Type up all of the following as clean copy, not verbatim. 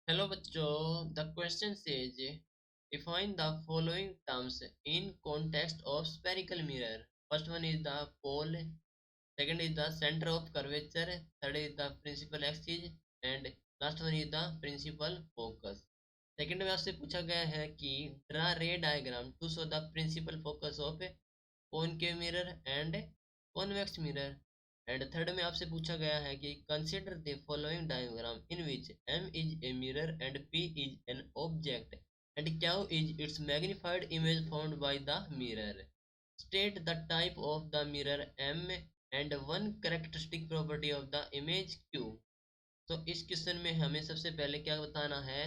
Hello बच्चों, the question says define the following terms in context of spherical mirror. First one is the pole, second is the center of curvature, third is the principal axis and last one is the principal focus. Second में आपसे पूछा गया है कि draw ray diagram to show the principal focus of concave mirror and convex mirror. And third में आपसे पूछा गया है कि consider the following diagram in which M is a mirror and P is an object and Q is its magnified image found by the mirror. State the type of the mirror M and one characteristic property of the image Q. तो इस question में हमें सबसे पहले क्या बताना है,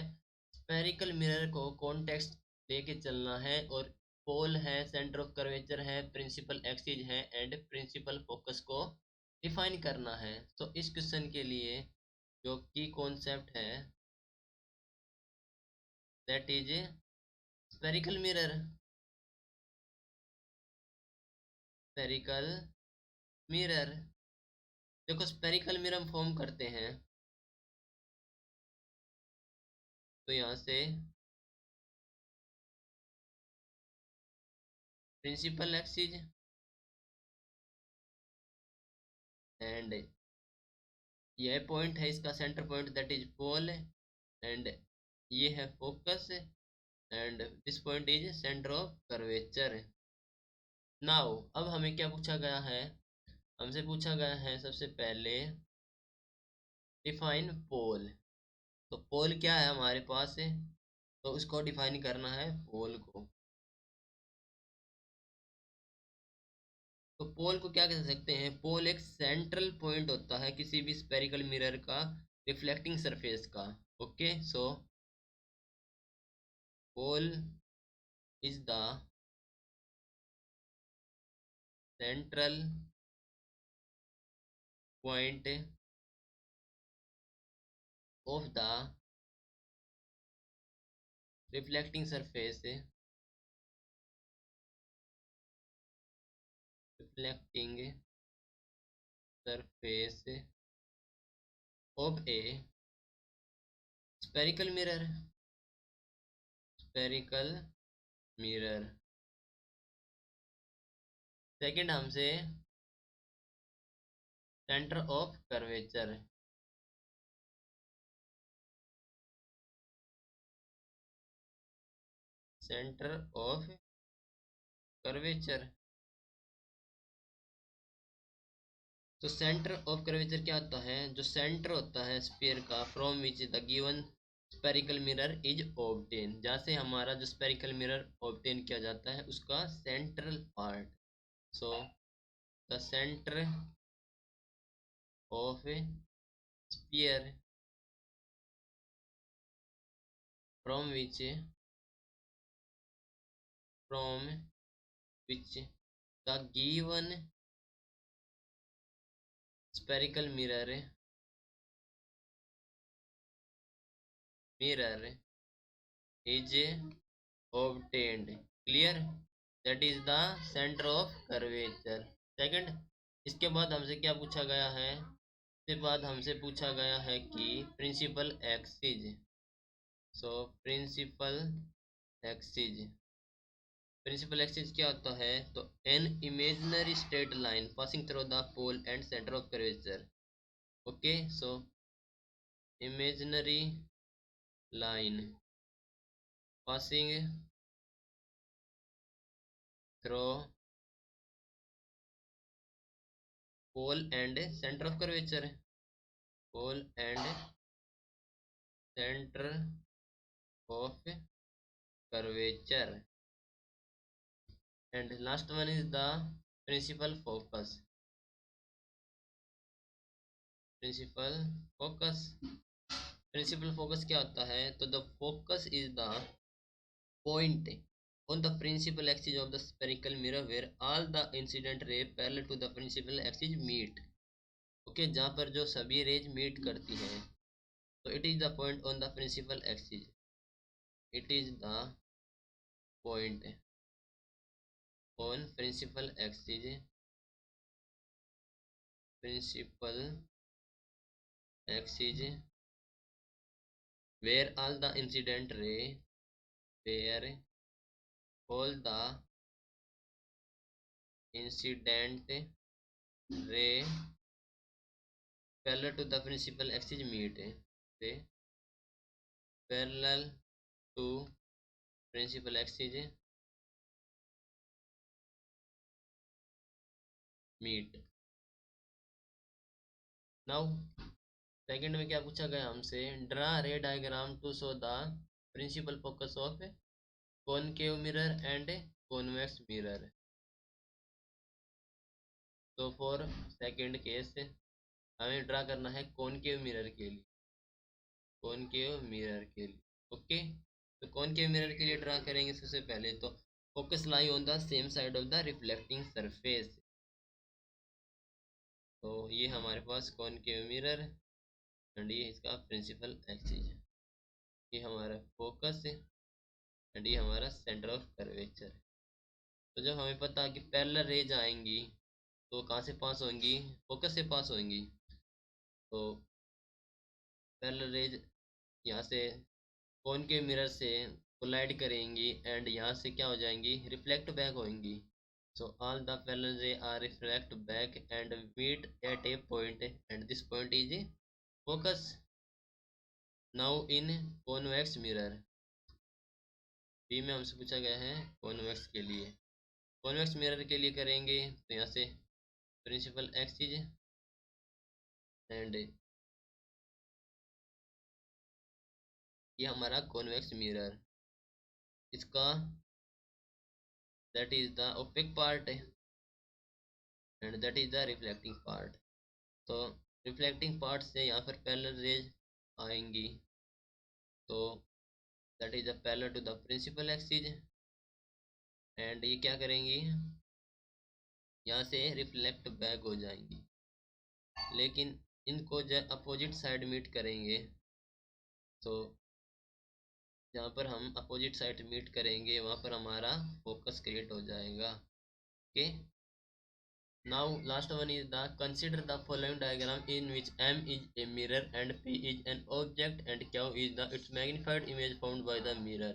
spherical mirror को कॉन्टेक्स्ट लेके चलना है और पोल है, सेंटर ऑफ कर्वेचर है, प्रिंसिपल एक्सिस है एंड प्रिंसिपल फोकस को डिफाइन करना है। तो इस क्वेश्चन के लिए जो की कॉन्सेप्ट है that is spherical mirror. Spherical mirror, देखो स्फेरिकल मिरर हम फॉर्म करते हैं तो यहाँ से प्रिंसिपल एक्सिस एंड यह पॉइंट है इसका centre point that is pole and ये है focus and this point is centre of curvature. Now अब हमें क्या पूछा गया है, हमसे पूछा गया है सबसे पहले डिफाइन पोल। तो पोल क्या है हमारे पास है, तो उसको डिफाइन करना है पोल को। तो पोल को क्या कह सकते हैं, पोल एक सेंट्रल पॉइंट होता है किसी भी स्पेरिकल मिरर का रिफ्लेक्टिंग सरफेस का। Okay, so pole is the central point of the reflecting surface, reflecting surface of a spherical mirror, spherical mirror. Second हमसे centre of curvature, centre of curvature. तो centre of curvature क्या होता है, जो centre होता है sphere का from which the given spherical mirror is obtain, जहाँ से हमारा जो स्पेरिकल मिरर ऑब्टेन किया जाता है उसका central part. So the centre of sphere from which, from which the given spherical mirror is obtained, clear, that is the center of curvature। Second, इसके बाद हमसे क्या पूछा गया है, इसके बाद हमसे पूछा गया है कि principal axis. So principal axis, principal axis क्या होता है, तो an imaginary straight line passing through the pole and centre of curvature. Okay, so imaginary line passing through pole and center of curvature, pole and center of curvature, and last one is the principal focus, principal focus। principal focus क्या होता है, तो the focus is the point on the principal axis of the spherical mirror where all the incident ray parallel to the principal axis meet। Okay, जहाँ पर जो सभी rays meet करती हैं, तो it is the point on the principal axis, it is the point on principal axis, principal axis where all the incident ray, where all the incident ray parallel to the principal axis meet, say parallel to principal axis meet. Now second में क्या पूछा गया हमसे, draw ray diagram to show the principal focus of concave mirror and convex mirror. तो for second case हमें draw करना है concave mirror के लिए, कॉनकेव मिरर के लिए। ओके, तो कॉनकेव मिरर के लिए ड्रा करेंगे सबसे पहले तो focus lie on the same side of the reflecting surface. तो ये हमारे पास कॉनकेव मिरर एंड ये इसका प्रिंसिपल एक्सिस है, ये हमारा फोकस है एंड ये हमारा सेंटर ऑफ कर्वेचर है। तो जब हमें पता है कि पैरेलल रेज आएंगी तो कहाँ से पास होंगी, फोकस से पास होंगी। तो पैरेलल रेज यहाँ से कॉनकेव मिरर से कोलाइड करेंगी एंड यहाँ से क्या हो जाएंगी, रिफ्लेक्ट बैक होंगी। So all the parallel ray are reflect back and meet at a point and this point is focus. Now in convex mirror, B में हमसे पूछा गया है कॉन्वेक्स के लिए। कॉन्वेक्स मिरर के लिए करेंगे तो यहाँ से प्रिंसिपल एक्सिस एंड ये हमारा कॉन्वेक्स मिरर, इसका that is the opaque part and that is the reflecting part. तो रिफ्लेक्टिंग पार्ट से यहाँ पर पैरेलल रेज आएंगी तो that is the parallel to the principal axis and ये क्या करेंगी, यहाँ से रिफ्लेक्ट बैक हो जाएंगी। लेकिन इनको जब अपोजिट साइड मीट करेंगे तो जहाँ पर हम अपोजिट साइड मीट करेंगे वहाँ पर हमारा फोकस क्रिएट हो जाएगा। Okay, now last one is the consider the following diagram in which M is a mirror and P is an object and Q is the its magnified image found by the mirror।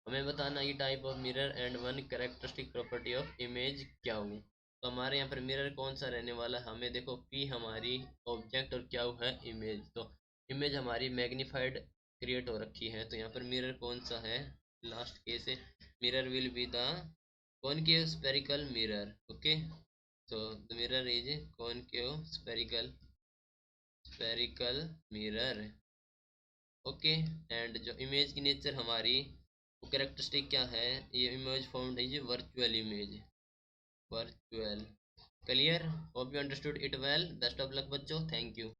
हमें बताना ये type of mirror and one characteristic property of image क्या हो। तो हमारे यहाँ पर mirror कौन सा रहने वाला है, हमें देखो P हमारी ऑब्जेक्ट और क्या है इमेज। तो इमेज हमारी मैग्नीफाइड क्रिएट हो रखी है, तो यहाँ पर मिरर कौन सा है, लास्ट केस है mirror will be the concave spherical mirror. Okay, so the mirror is concave spherical mirror। Okay, and जो इमेज की नेचर हमारी वो कैरेक्टरिस्टिक क्या है, ये इमेज फाउंड है virtual image, virtual. Clear, hope you understood it well. Best of luck बच्चों, thank you.